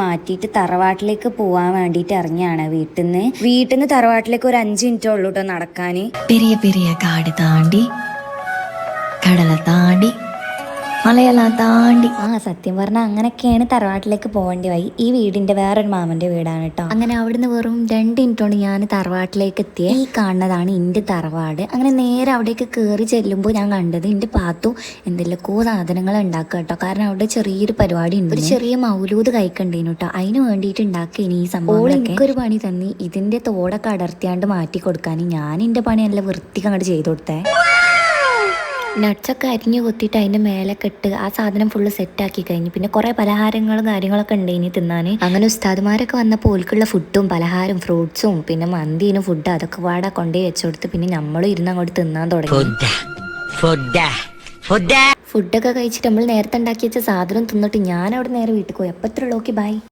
മാറ്റിയിട്ട് തറവാട്ടിലേക്ക് പോവാൻ വേണ്ടിയിട്ട് ഇറങ്ങിയാണ് വീട്ടിൽ നിന്ന് തറവാട്ടിലേക്ക് ഒരു 5 മിനിറ്റേ ഉള്ളൂ കേട്ടോ നടക്കാന്. പെരിയ പെരിയ കാട് താണ്ടി കടല താണ്ടി മലയെല്ലാം താണ്ടി സത്യം പറഞ്ഞാൽ അങ്ങനെയൊക്കെയാണ് തറവാട്ടിലേക്ക് പോകേണ്ടി വഴി. ഈ വീടിന്റെ വേറൊരു മാമന്റെ വീടാണ് കേട്ടോ. അങ്ങനെ അവിടുന്ന് വെറും 2 മിനിറ്റ് കൊണ്ട് ഞാൻ തറവാട്ടിലേക്ക് എത്തിയ. ഈ കാണുന്നതാണ് ഇന്റെ തറവാട്. അങ്ങനെ നേരെ അവിടേക്ക് കയറി ചെല്ലുമ്പോൾ ഞാൻ കണ്ടത് ഇന്റെ പാത്തു എന്തെല്ലാമോ സാധനങ്ങൾ ഉണ്ടാക്കുക കേട്ടോ. കാരണം അവിടെ ചെറിയൊരു പരിപാടി ഉണ്ട്, ഒരു ചെറിയ മൗലൂദ് കഴിക്കണ്ടേനു കേട്ടോ. അതിന് വേണ്ടിയിട്ട് ഉണ്ടാക്കിയ ഈ സംഭവം എനിക്കൊരു പണി തന്നി. ഇതിന്റെ തോടൊക്കെ അടർത്തിയാണ്ട് മാറ്റി കൊടുക്കാൻ ഞാൻ എന്റെ പണി നല്ല വൃത്തിക്ക് അങ്ങോട്ട് ചെയ്ത് കൊടുത്തേ. നട്ട്സൊക്കെ അരിഞ്ഞു കൊത്തിയിട്ട് അതിൻ്റെ മേലൊക്കെ ഇട്ട് ആ സാധനം ഫുള്ള് സെറ്റാക്കി കഴിഞ്ഞു. പിന്നെ കുറേ പലഹാരങ്ങളും കാര്യങ്ങളൊക്കെ ഉണ്ട് ഇനി തിന്നാൻ. അങ്ങനെ ഉസ്താദുമാരൊക്കെ വന്നപ്പോൾ ഓൽക്കുള്ള ഫുഡും പലഹാരം ഫ്രൂട്ട്സും പിന്നെ മന്തിനും ഫുഡ് അതൊക്കെ വാടാ കൊണ്ടേ വെച്ചു കൊടുത്ത് പിന്നെ നമ്മളും ഇരുന്ന് അങ്ങോട്ട് തിന്നാൻ തുടങ്ങി. ഫുഡൊക്കെ കഴിച്ചിട്ട് നമ്മൾ നേരത്തെ ഉണ്ടാക്കി വെച്ച സാധനം തിന്നിട്ട് ഞാൻ അവിടെ നേരെ വീട്ടിൽ പോയി. അപ്പോൾ എത്ര ഉള്ളൂ. Okay bye.